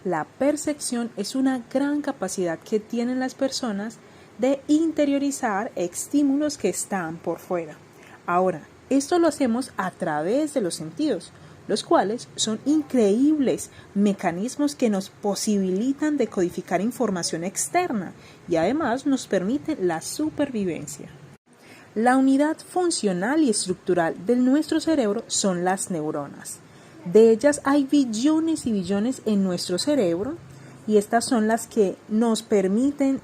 La percepción es una gran capacidad que tienen las personas de interiorizar estímulos que están por fuera. Ahora, esto lo hacemos a través de los sentidos, los cuales son increíbles mecanismos que nos posibilitan decodificar información externa y además nos permiten la supervivencia. La unidad funcional y estructural de nuestro cerebro son las neuronas. De ellas hay billones y billones en nuestro cerebro y estas son las que nos permiten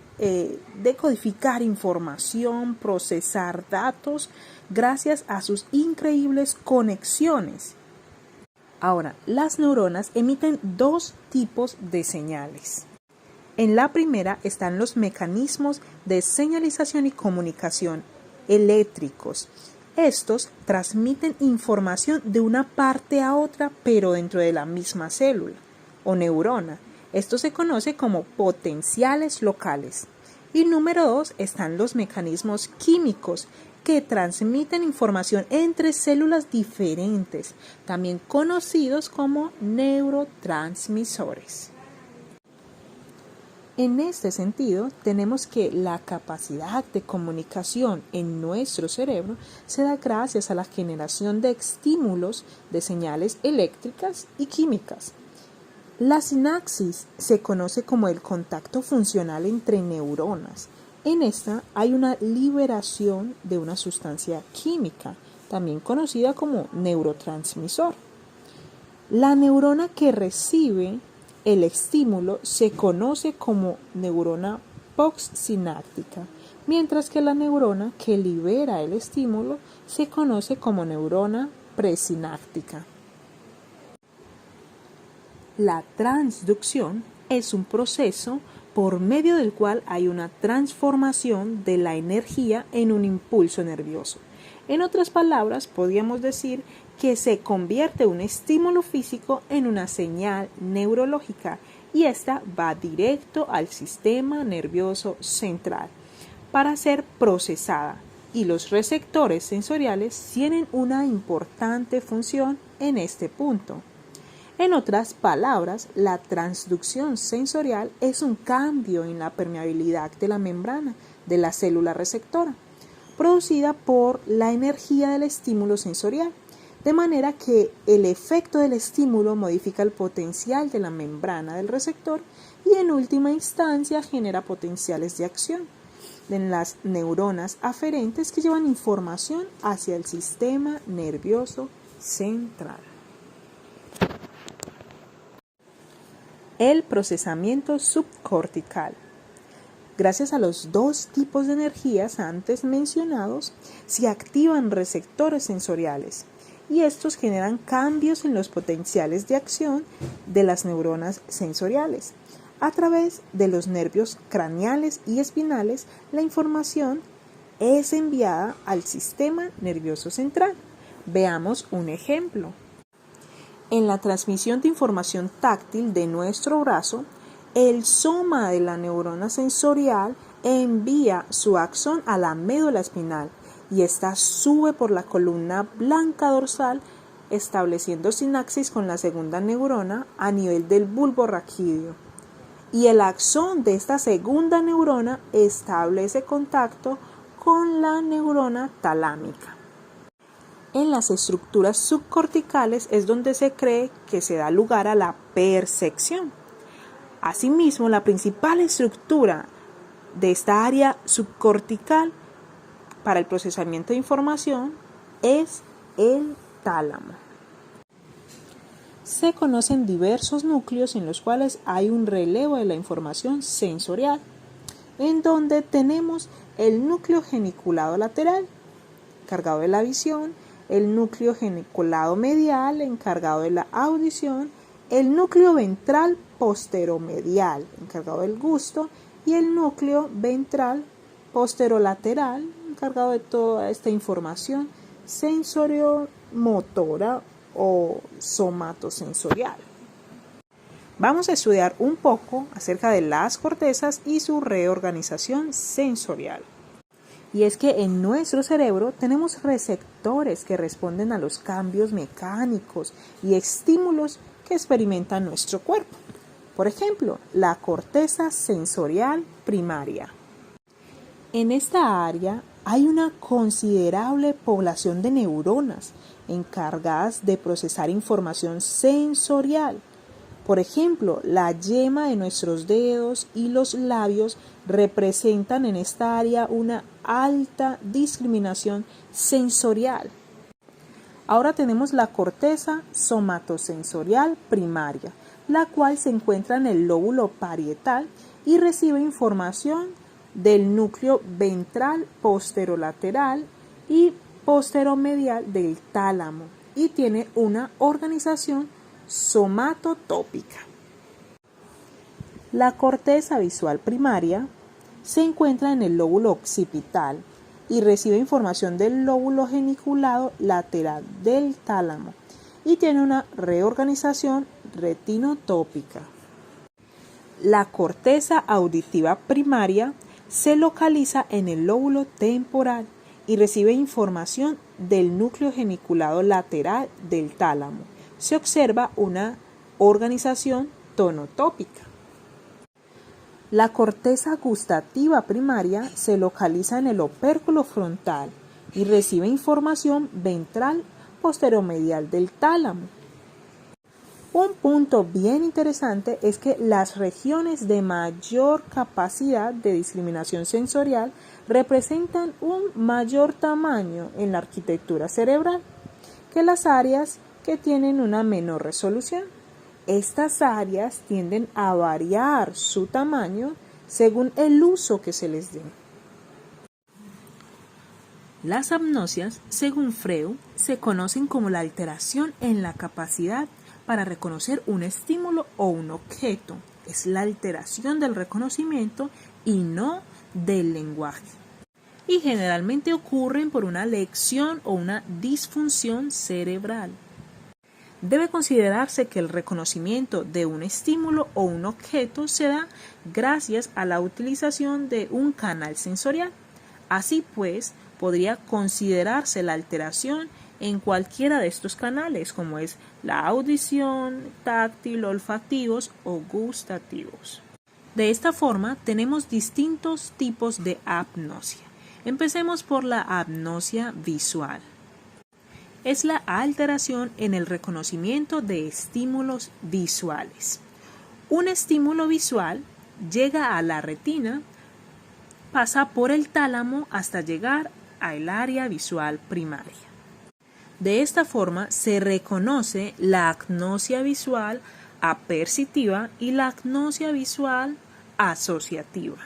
decodificar información, procesar datos gracias a sus increíbles conexiones. Ahora, las neuronas emiten dos tipos de señales. En la primera están los mecanismos de señalización y comunicación eléctricos. Estos transmiten información de una parte a otra, pero dentro de la misma célula o neurona. Esto se conoce como potenciales locales. Y número 2 están los mecanismos químicos que transmiten información entre células diferentes, también conocidos como neurotransmisores. En este sentido, tenemos que la capacidad de comunicación en nuestro cerebro se da gracias a la generación de estímulos de señales eléctricas y químicas. La sinapsis se conoce como el contacto funcional entre neuronas. En esta hay una liberación de una sustancia química, también conocida como neurotransmisor. La neurona que recibe el estímulo se conoce como neurona postsináptica, mientras que la neurona que libera el estímulo se conoce como neurona presináptica. La transducción es un proceso por medio del cual hay una transformación de la energía en un impulso nervioso. En otras palabras, podríamos decir que se convierte un estímulo físico en una señal neurológica y esta va directo al sistema nervioso central para ser procesada, y los receptores sensoriales tienen una importante función en este punto. En otras palabras, la transducción sensorial es un cambio en la permeabilidad de la membrana de la célula receptora, producida por la energía del estímulo sensorial, de manera que el efecto del estímulo modifica el potencial de la membrana del receptor y en última instancia genera potenciales de acción en las neuronas aferentes que llevan información hacia el sistema nervioso central. El procesamiento subcortical. Gracias a los dos tipos de energías antes mencionados, se activan receptores sensoriales y estos generan cambios en los potenciales de acción de las neuronas sensoriales. A través de los nervios craneales y espinales, la información es enviada al sistema nervioso central. Veamos un ejemplo. En la transmisión de información táctil de nuestro brazo, el soma de la neurona sensorial envía su axón a la médula espinal y ésta sube por la columna blanca dorsal, estableciendo sinapsis con la segunda neurona a nivel del bulbo raquídeo. Y el axón de esta segunda neurona establece contacto con la neurona talámica. En las estructuras subcorticales es donde se cree que se da lugar a la percepción. Asimismo, la principal estructura de esta área subcortical para el procesamiento de información es el tálamo. Se conocen diversos núcleos en los cuales hay un relevo de la información sensorial, en donde tenemos el núcleo geniculado lateral, encargado de la visión, el núcleo geniculado medial, encargado de la audición, el núcleo ventral posteromedial, encargado del gusto, y el núcleo ventral posterolateral, encargado de toda esta información sensoriomotora o somatosensorial. Vamos a estudiar un poco acerca de las cortezas y su reorganización sensorial. Y es que en nuestro cerebro tenemos receptores que responden a los cambios mecánicos y estímulos que experimenta nuestro cuerpo. Por ejemplo, la corteza sensorial primaria. En esta área hay una considerable población de neuronas encargadas de procesar información sensorial. Por ejemplo, la yema de nuestros dedos y los labios representan en esta área una alta discriminación sensorial. Ahora tenemos la corteza somatosensorial primaria, la cual se encuentra en el lóbulo parietal y recibe información del núcleo ventral posterolateral y posteromedial del tálamo y tiene una organización somatotópica. La corteza visual primaria se encuentra en el lóbulo occipital y recibe información del lóbulo geniculado lateral del tálamo y tiene una reorganización retinotópica. La corteza auditiva primaria se localiza en el lóbulo temporal y recibe información del núcleo geniculado lateral del tálamo. Se observa una organización tonotópica. La corteza gustativa primaria se localiza en el opérculo frontal y recibe información ventral posteromedial del tálamo. Un punto bien interesante es que las regiones de mayor capacidad de discriminación sensorial representan un mayor tamaño en la arquitectura cerebral que las áreas que tienen una menor resolución. Estas áreas tienden a variar su tamaño según el uso que se les dé. Las apnosias, según Freud, se conocen como la alteración en la capacidad para reconocer un estímulo o un objeto. Es la alteración del reconocimiento y no del lenguaje. Y generalmente ocurren por una lección o una disfunción cerebral. Debe considerarse que el reconocimiento de un estímulo o un objeto se da gracias a la utilización de un canal sensorial. Así pues, podría considerarse la alteración en cualquiera de estos canales, como es la audición, táctil, olfativos o gustativos. De esta forma, tenemos distintos tipos de apnosia. Empecemos por la apnosia visual. Es la alteración en el reconocimiento de estímulos visuales. Un estímulo visual llega a la retina, pasa por el tálamo hasta llegar al área visual primaria. De esta forma se reconoce la agnosia visual apercitiva y la agnosia visual asociativa.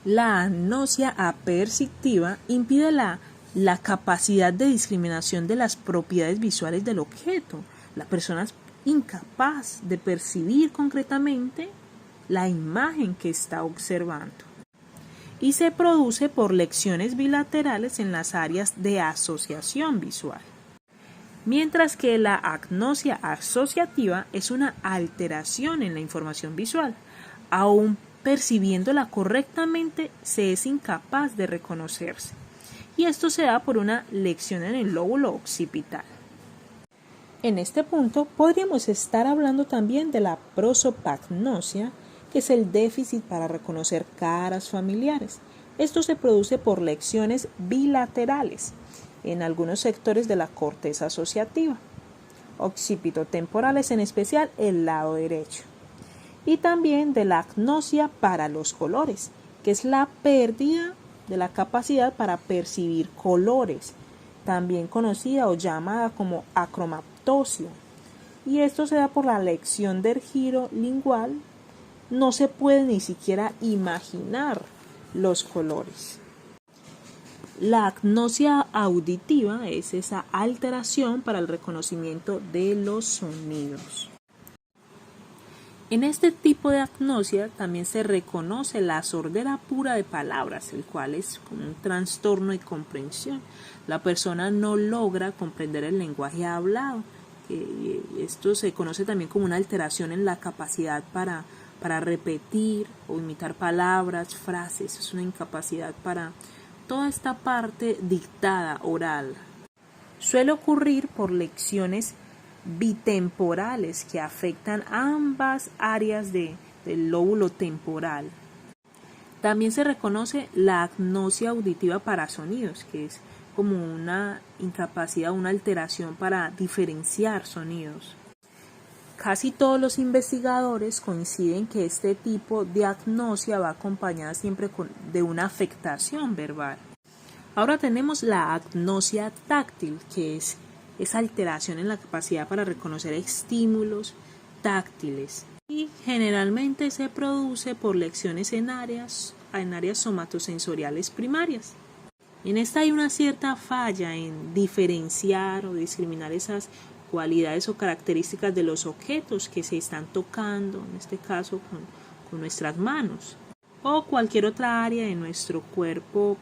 La agnosia apercitiva impide la capacidad de discriminación de las propiedades visuales del objeto. La persona es incapaz de percibir concretamente la imagen que está observando. Y se produce por lecciones bilaterales en las áreas de asociación visual. Mientras que la agnosia asociativa es una alteración en la información visual. Aún percibiéndola correctamente, se es incapaz de reconocerse. Y esto se da por una lección en el lóbulo occipital. En este punto podríamos estar hablando también de la prosopagnosia, que es el déficit para reconocer caras familiares. Esto se produce por lecciones bilaterales en algunos sectores de la corteza asociativa, occipitotemporales, en especial el lado derecho, y también de la agnosia para los colores, que es la pérdida de la capacidad para percibir colores, también conocida o llamada como acromatosia, y esto se da por la lección del giro lingual. No se puede ni siquiera imaginar los colores. La agnosia auditiva es esa alteración para el reconocimiento de los sonidos. En este tipo de agnosia también se reconoce la sordera pura de palabras, el cual es como un trastorno de comprensión. La persona no logra comprender el lenguaje hablado. Esto se conoce también como una alteración en la capacidad para repetir o imitar palabras, frases. Es una incapacidad para toda esta parte dictada, oral. Suele ocurrir por lecciones bitemporales que afectan ambas áreas del lóbulo temporal. También se reconoce la agnosia auditiva para sonidos, que es como una incapacidad, una alteración para diferenciar sonidos. Casi todos los investigadores coinciden que este tipo de agnosia va acompañada siempre de una afectación verbal. Ahora tenemos la agnosia táctil, que es esa alteración en la capacidad para reconocer estímulos táctiles y generalmente se produce por lesiones en áreas somatosensoriales primarias. En esta hay una cierta falla en diferenciar o discriminar esas cualidades o características de los objetos que se están tocando, en este caso con nuestras manos, o cualquier otra área de nuestro cuerpo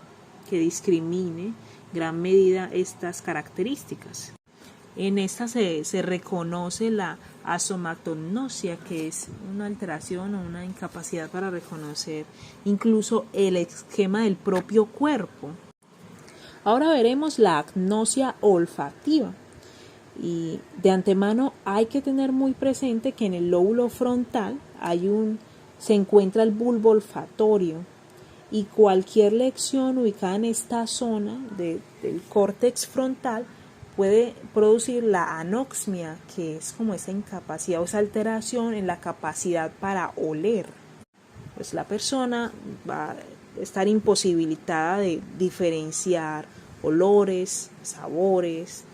que discrimine en gran medida estas características. En esta se reconoce la asomatognosia, que es una alteración o una incapacidad para reconocer incluso el esquema del propio cuerpo. Ahora veremos la agnosia olfativa. Y de antemano hay que tener muy presente que en el lóbulo frontal se encuentra el bulbo olfatorio, y cualquier lesión ubicada en esta zona del córtex frontal puede producir la anoxia, que es como esa incapacidad o esa alteración en la capacidad para oler. Pues la persona va a estar imposibilitada de diferenciar olores, sabores,